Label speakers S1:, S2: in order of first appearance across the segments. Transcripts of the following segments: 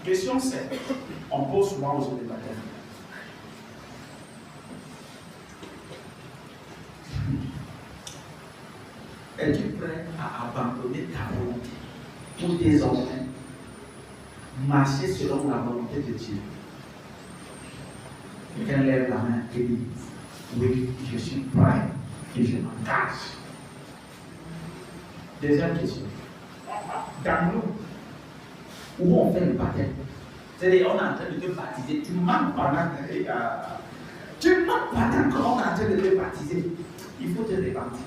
S1: Question 7. On pose souvent aux célibataires. Es-tu prêt à abandonner ta volonté pour désormais marcher selon la volonté de Dieu? Quelqu'un lève la main et dit, oui, je suis prêt et je m'engage. Deuxième question. Dans nous, où on fait le baptême, c'est-à-dire on est en train de te baptiser, tu manques pendant qu'on est en train de te baptiser, il faut te repentir.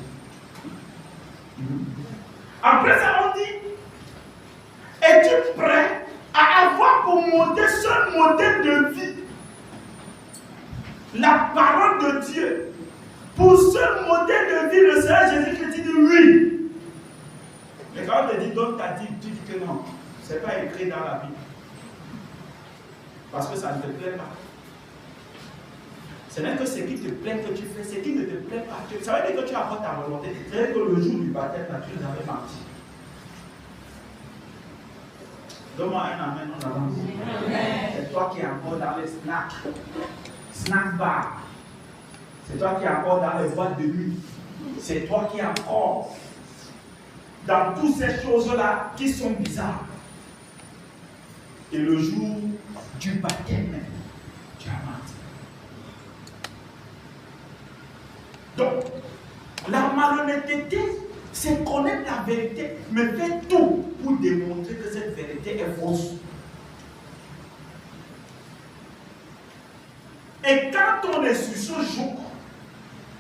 S1: Après ça, on dit, es-tu prêt à avoir pour seul modèle de vie la parole de Dieu? Pour seul modèle de vie, le Seigneur Jésus-Christ dit oui. Mais quand on te dit donne ta dîme, tu dis que non, ce n'est pas écrit dans la Bible. Parce que ça ne te plaît pas. Ce n'est que ce qui te plaît que tu fais, ce qui ne te plaît pas. Ça veut dire que tu apportes ta volonté. Ça veut dire que le jour du baptême, tu nous avais menti. Donne-moi un amen, on avance. C'est toi qui es encore dans les snack bar. C'est toi qui es encore dans les boîtes de nuit. C'est toi qui es encore dans toutes ces choses-là qui sont bizarres. Et le jour du baptême, tu as menti. Donc, la malhonnêteté, c'est connaître la vérité, mais faire tout pour démontrer que cette vérité est fausse. Et quand on est sur ce jour,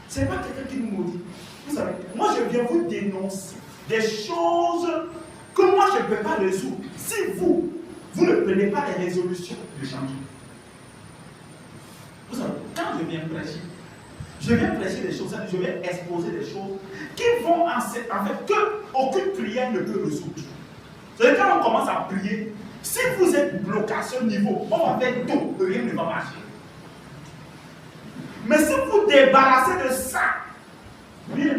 S1: ce n'est pas quelqu'un qui nous maudit. Vous savez, moi je viens vous dénoncer des choses que moi je ne peux pas résoudre. Si vous ne prenez pas les résolutions de changer. Vous savez, quand je viens prêcher des choses, je viens exposer des choses qui vont en fait qu'aucune prière ne peut résoudre. C'est quand on commence à prier, si vous êtes bloqué à ce niveau, on va faire tout, rien ne va marcher. Mais si vous débarrassez de ça, bien,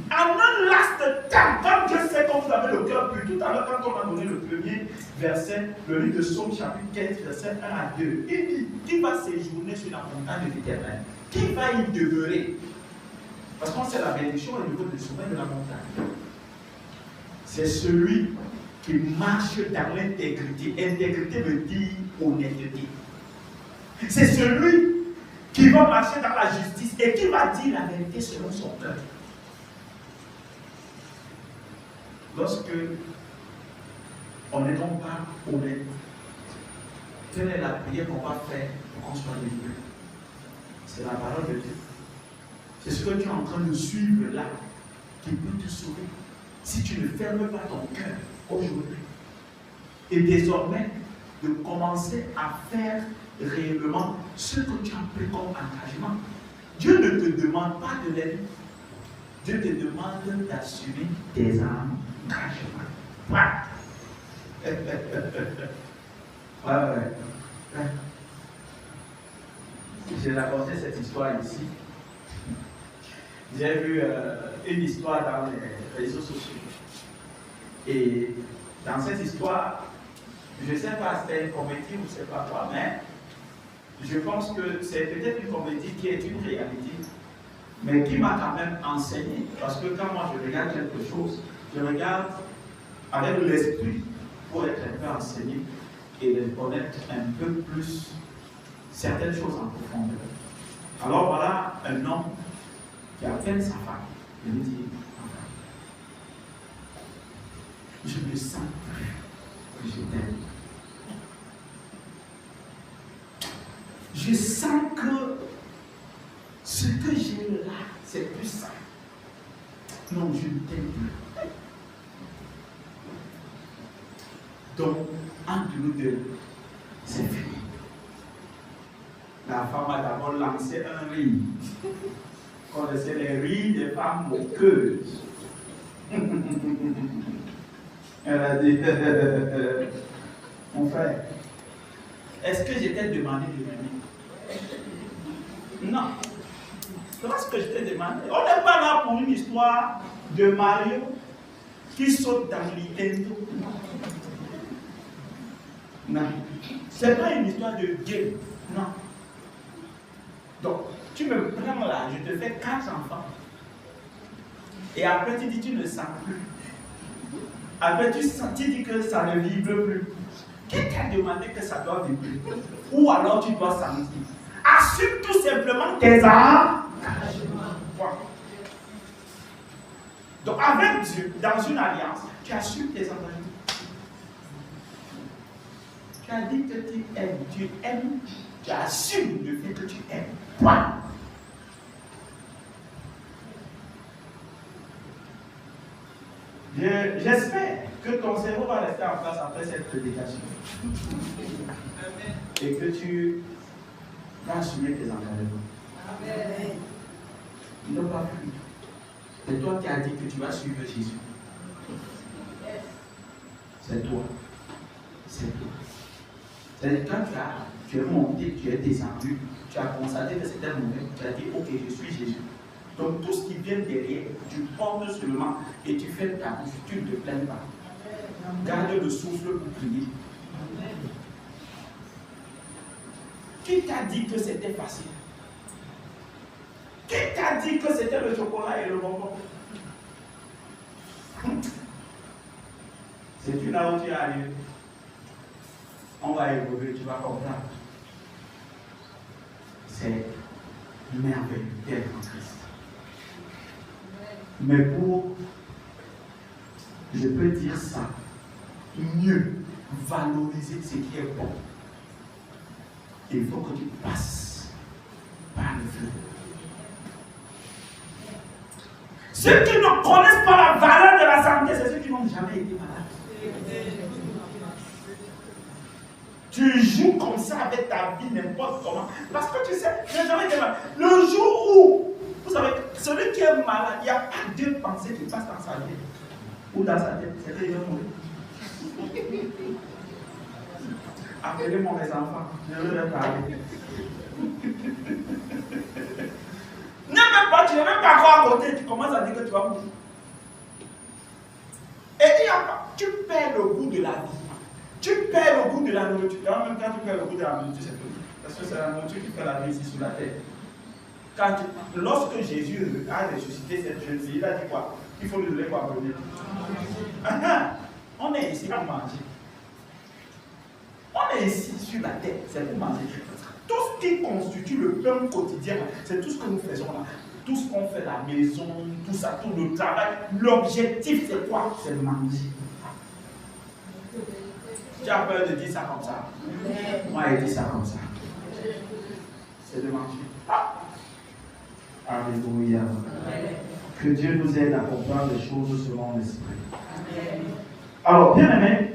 S1: en un laps de temps, quand Dieu sait que vous avez le cœur pur, tout à l'heure, quand on a donné le premier verset, le livre de Psaume, chapitre 15, verset 1 à 2, il dit, qui va séjourner sur la montagne de l'Éternel? Qui va y demeurer? Parce qu'on sait la bénédiction au niveau du sommet de la montagne. C'est celui qui marche dans l'intégrité. Intégrité veut dire honnêteté. C'est celui qui va marcher dans la justice et qui va dire la vérité selon son cœur. Lorsque on n'est donc pas honnête, quelle est la prière qu'on va faire pour qu'on soit délivré? C'est la parole de Dieu. C'est ce que tu es en train de suivre là qui peut te sauver. Si tu ne fermes pas ton cœur aujourd'hui, et désormais de commencer à faire réellement ce que tu as pris comme engagement. Dieu ne te demande pas de l'aide. Dieu te demande d'assumer tes engagements. Ouais. Ouais. J'ai raconté cette histoire ici. J'ai vu une histoire dans les réseaux sociaux. Et dans cette histoire, je ne sais pas si c'était une comédie ou je ne sais pas quoi, mais je pense que c'est peut-être une comédie qui est une réalité, mais qui m'a quand même enseigné. Parce que quand moi je regarde quelque chose, je regarde avec l'esprit pour être un peu enseigné et de connaître un peu plus certaines choses en profondeur. Alors voilà un homme qui appelle sa femme et lui dit, je me sens que je t'aime. Je sens que ce que j'ai là, c'est plus ça. Non, je ne t'aime plus. Donc, entre nous deux, c'est fini. La femme a d'abord lancé un rire. On connaissait les rires des femmes moqueuses. Elle a dit, mon frère, est-ce que je t'ai demandé de m'aimer? Non. Parce que je t'ai demandé. On n'est pas là pour une histoire de Mario qui saute dans l'Into. Non. Ce n'est pas une histoire de game. Non. Donc, tu me prends là, je te fais 4 enfants. Et après, tu dis tu ne sens plus. Après, tu dis que ça ne vibre plus. Qui t'a demandé que ça doit vibrer? Ou alors tu dois sentir? Assume tout simplement tes engagements. Donc, avec Dieu, dans une alliance, tu assumes tes engagements. Tu as dit que tu aimes, tu aimes, tu assumes le fait que tu aimes. Point. J'espère que ton cerveau va rester en place après cette prédication. Et que tu vas assumer tes engagements. Amen. Ils n'ont pas fui. C'est toi qui as dit que tu vas suivre Jésus. C'est toi. C'est toi. C'est quand tu es monté, tu es descendu, tu as constaté que c'était mauvais, tu as dit ok, je suis Jésus. Donc tout ce qui vient derrière, tu portes seulement et tu fais ta bouche, tu ne te plains pas. Garde le souffle pour prier. Qui t'a dit que c'était facile? Qui t'a dit que c'était le chocolat et le bonbon? C'est une là où tu es arrivé. On va évoluer, tu vas comprendre. C'est merveilleux d'être en Christ. Mais pour, je peux dire ça, mieux valoriser ce qui est bon, il faut que tu passes par le feu. Ceux qui ne connaissent pas la valeur de la santé, c'est ceux qui n'ont jamais été malades. Tu joues comme ça avec ta vie, n'importe comment. Parce que tu sais, je n'ai jamais été malade. Le jour où, vous savez, celui qui est malade, il n'y a pas deux pensées qui passent dans sa vie ou dans sa tête. C'est qu'il va mourir. Appelez-moi mes enfants, je veux leur parler. Tu n'es même pas encore à côté, tu commences à dire que tu vas mourir. Et tu perds le goût de la vie. Tu perds le goût de la nourriture. Et en même temps, tu perds le goût de la nourriture, c'est tout. Parce que c'est la nourriture qui fait la vie ici sur la terre. Lorsque Jésus a ressuscité cette jeune fille, il a dit quoi? Il faut lui donner quoi pour venir. On est ici pour manger. On est ici sur la terre, c'est pour manger. Tout ce qui constitue le pain quotidien, c'est tout ce que nous faisons là. Tout ce qu'on fait à la maison, tout ça, tout le travail. L'objectif, c'est quoi? C'est de manger. Tu as peur de dire ça comme ça? Moi, il dit ça comme ça. C'est de manger. Alléluia. Que Dieu nous aide à comprendre les choses selon l'esprit. Alors, bien aimé,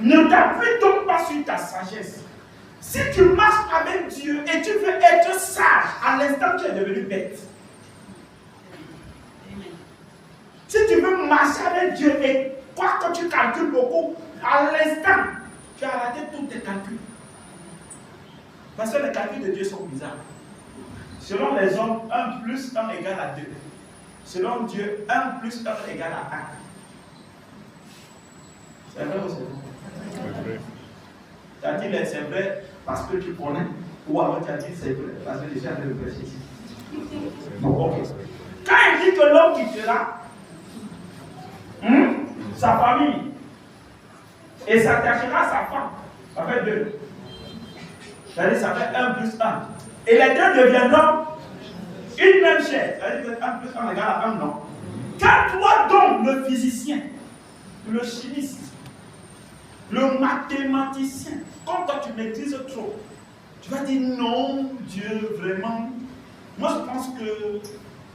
S1: ne t'appuie donc pas sur ta sagesse. Si tu marches avec Dieu et tu veux être sage, à l'instant tu es devenu bête. Si tu veux marcher avec Dieu et quoi que tu calcules beaucoup, à l'instant, tu as raté tous tes calculs. Parce que les calculs de Dieu sont bizarres. Selon les hommes, 1 plus 1 égale à 2. Selon Dieu, 1 plus 1 égale à 1. C'est vrai ou c'est vrai? Tu as dit c'est vrai parce que tu connais, ou alors tu as dit c'est vrai parce que déjà le verset ici. Bon, ok. Quand il dit que l'homme quittera sa famille et s'attachera à sa femme, ça fait 2. C'est-à-dire ça fait 1 plus 1. Et les deux deviendront une même chair. C'est-à-dire que 1 plus 1 égale à 1, non. Quand toi donc, le physicien, le chimiste, le mathématicien, quand toi tu maîtrises trop, tu vas dire non, Dieu, vraiment. Moi je pense que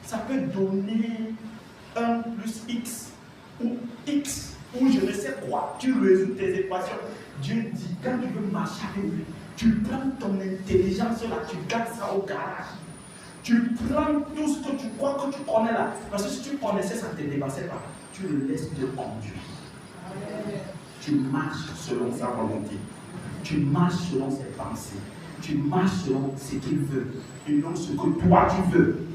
S1: ça peut donner 1 plus x ou x ou je ne sais quoi. Tu résous tes équations. Dieu dit, quand tu veux marcher avec lui, tu prends ton intelligence là, tu gardes ça au garage. Tu prends tout ce que tu crois que tu connais là. Parce que si tu connaissais, ça ne te dépassait pas. Tu le laisses te conduire. Tu marches selon sa volonté. Tu marches selon ses pensées. Tu marches selon ce qu'il veut. Et non ce que toi tu veux.